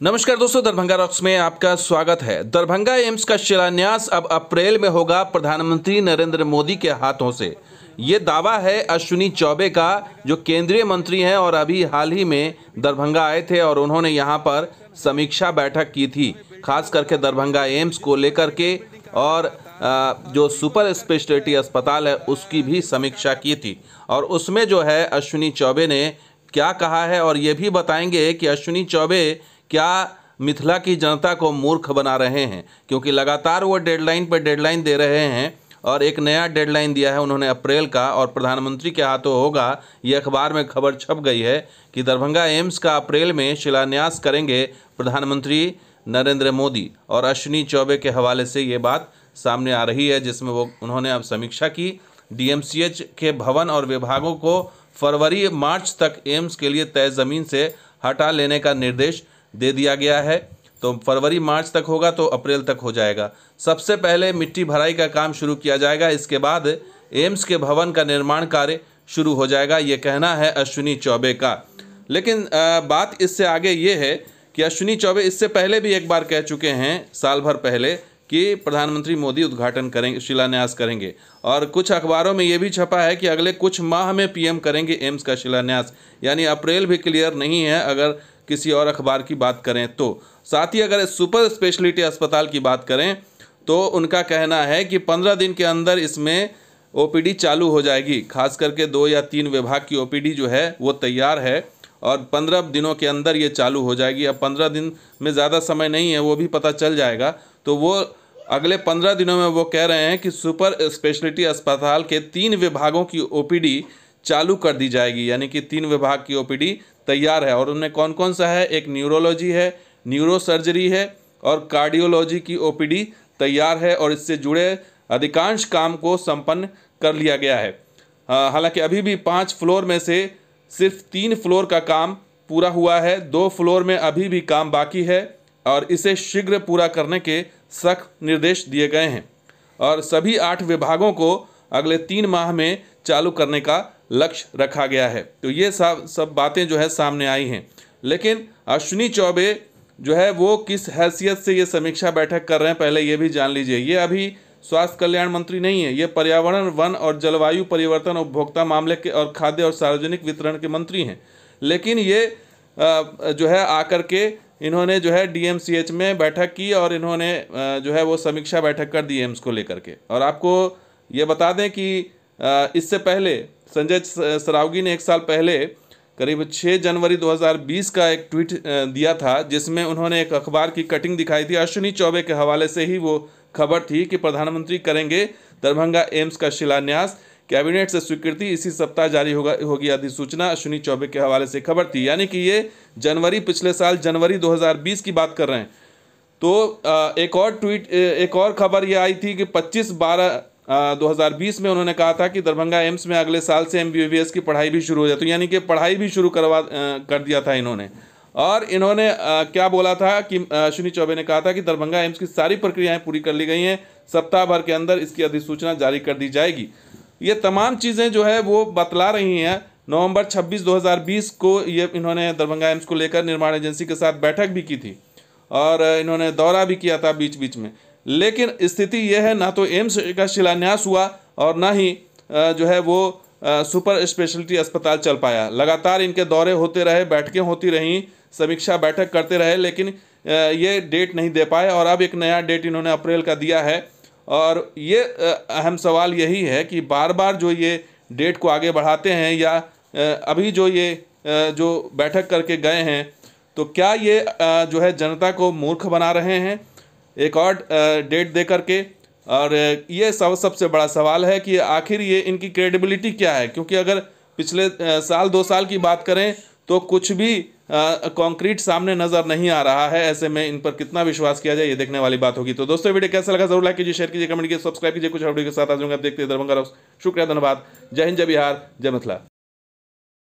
नमस्कार दोस्तों, दरभंगा रॉक्स में आपका स्वागत है। दरभंगा एम्स का शिलान्यास अब अप्रैल में होगा प्रधानमंत्री नरेंद्र मोदी के हाथों से। ये दावा है अश्विनी चौबे का, जो केंद्रीय मंत्री हैं और अभी हाल ही में दरभंगा आए थे और उन्होंने यहाँ पर समीक्षा बैठक की थी, खास करके दरभंगा एम्स को लेकर के, और जो सुपर स्पेशलिटी अस्पताल है उसकी भी समीक्षा की थी। और उसमें जो है अश्विनी चौबे ने क्या कहा है, और ये भी बताएंगे कि अश्विनी चौबे क्या मिथिला की जनता को मूर्ख बना रहे हैं, क्योंकि लगातार वो डेडलाइन पर डेडलाइन दे रहे हैं और एक नया डेडलाइन दिया है उन्होंने अप्रैल का, और प्रधानमंत्री के हाथों होगा। ये अखबार में खबर छप गई है कि दरभंगा एम्स का अप्रैल में शिलान्यास करेंगे प्रधानमंत्री नरेंद्र मोदी, और अश्विनी चौबे के हवाले से ये बात सामने आ रही है, जिसमें उन्होंने अब समीक्षा की। डीएमसीएच के भवन और विभागों को फरवरी मार्च तक एम्स के लिए तय ज़मीन से हटा लेने का निर्देश दे दिया गया है। तो फरवरी मार्च तक होगा तो अप्रैल तक हो जाएगा। सबसे पहले मिट्टी भराई का काम शुरू किया जाएगा, इसके बाद एम्स के भवन का निर्माण कार्य शुरू हो जाएगा, ये कहना है अश्विनी चौबे का। लेकिन बात इससे आगे ये है कि अश्विनी चौबे इससे पहले भी एक बार कह चुके हैं, साल भर पहले, कि प्रधानमंत्री मोदी उद्घाटन करेंगे, शिलान्यास करेंगे। और कुछ अखबारों में ये भी छपा है कि अगले कुछ माह में पीएम करेंगे एम्स का शिलान्यास, यानी अप्रैल भी क्लियर नहीं है अगर किसी और अखबार की बात करें तो। साथ ही अगर सुपर स्पेशलिटी अस्पताल की बात करें तो उनका कहना है कि 15 दिन के अंदर इसमें ओपीडी चालू हो जाएगी। खास करके 2 या 3 विभाग की ओपीडी जो है वो तैयार है और 15 दिनों के अंदर ये चालू हो जाएगी। अब 15 दिन में ज़्यादा समय नहीं है, वो भी पता चल जाएगा। तो वो अगले 15 दिनों में वो कह रहे हैं कि सुपर स्पेशलिटी अस्पताल के 3 विभागों की ओपीडी चालू कर दी जाएगी, यानी कि 3 विभाग की ओपीडी तैयार है। और उनमें कौन कौन सा है? एक न्यूरोलॉजी है, न्यूरो सर्जरी है और कार्डियोलॉजी की ओपीडी तैयार है, और इससे जुड़े अधिकांश काम को संपन्न कर लिया गया है। हालांकि अभी भी 5 फ्लोर में से सिर्फ 3 फ्लोर का काम पूरा हुआ है, 2 फ्लोर में अभी भी काम बाकी है, और इसे शीघ्र पूरा करने के सख्त निर्देश दिए गए हैं। और सभी 8 विभागों को अगले 3 माह में चालू करने का लक्ष्य रखा गया है। तो ये सब बातें जो है सामने आई हैं। लेकिन अश्विनी चौबे जो है वो किस हैसियत से ये समीक्षा बैठक कर रहे हैं, पहले ये भी जान लीजिए। ये अभी स्वास्थ्य कल्याण मंत्री नहीं है, ये पर्यावरण, वन और जलवायु परिवर्तन, उपभोक्ता मामले के और खाद्य और सार्वजनिक वितरण के मंत्री हैं। लेकिन ये जो है आकर के इन्होंने जो है डीएमसीएच में बैठक की और इन्होंने जो है वो समीक्षा बैठक कर दी एम्स को लेकर के। और आपको ये बता दें कि इससे पहले संजय सरावगी ने 1 साल पहले करीब 6 जनवरी 2020 का एक ट्वीट दिया था, जिसमें उन्होंने एक अखबार की कटिंग दिखाई थी। अश्विनी चौबे के हवाले से ही वो खबर थी कि प्रधानमंत्री करेंगे दरभंगा एम्स का शिलान्यास, कैबिनेट से स्वीकृति इसी सप्ताह जारी होगी अधिसूचना। अश्विनी चौबे के हवाले से खबर थी, यानी कि ये पिछले साल जनवरी 2020 की बात कर रहे हैं। तो एक और खबर ये आई थी कि 25/12/2020 में उन्होंने कहा था कि दरभंगा एम्स में अगले साल से MBBS की पढ़ाई भी शुरू हो जाती, यानी कि पढ़ाई भी शुरू कर दिया था इन्होंने। और इन्होंने क्या बोला था कि अश्विनी चौबे ने कहा था कि दरभंगा एम्स की सारी प्रक्रियाएं पूरी कर ली गई हैं, सप्ताह भर के अंदर इसकी अधिसूचना जारी कर दी जाएगी। ये तमाम चीज़ें जो है वो बतला रही हैं। नवंबर 26, 2020 को ये इन्होंने दरभंगा एम्स को लेकर निर्माण एजेंसी के साथ बैठक भी की थी और इन्होंने दौरा भी किया था बीच बीच में। लेकिन स्थिति यह है, ना तो एम्स का शिलान्यास हुआ और ना ही जो है वो सुपर स्पेशलिटी अस्पताल चल पाया। लगातार इनके दौरे होते रहे, बैठकें होती रहीं, समीक्षा बैठक करते रहे, लेकिन ये डेट नहीं दे पाए। और अब एक नया डेट इन्होंने अप्रैल का दिया है। और ये अहम सवाल यही है कि बार बार जो ये डेट को आगे बढ़ाते हैं, या अभी जो ये जो बैठक करके गए हैं, तो क्या ये जो है जनता को मूर्ख बना रहे हैं एक और डेट दे करके? और ये सबसे बड़ा सवाल है कि आखिर ये इनकी क्रेडिबिलिटी क्या है, क्योंकि अगर पिछले साल 2 साल की बात करें तो कुछ भी कॉन्क्रीट सामने नज़र नहीं आ रहा है। ऐसे में इन पर कितना विश्वास किया जाए, ये देखने वाली बात होगी। तो दोस्तों, वीडियो कैसा लगा जरूर लाइक कीजिए, शेयर कीजिए, कमेंट कीजिए, सब्सक्राइब कीजिए। कुछ वीडियो के साथ आ जाऊंगा, आप देखते हैं दरभंगा रॉक्स। शुक्रिया, धन्यवाद। जय हिंद, जय बिहार, जय मिथिला।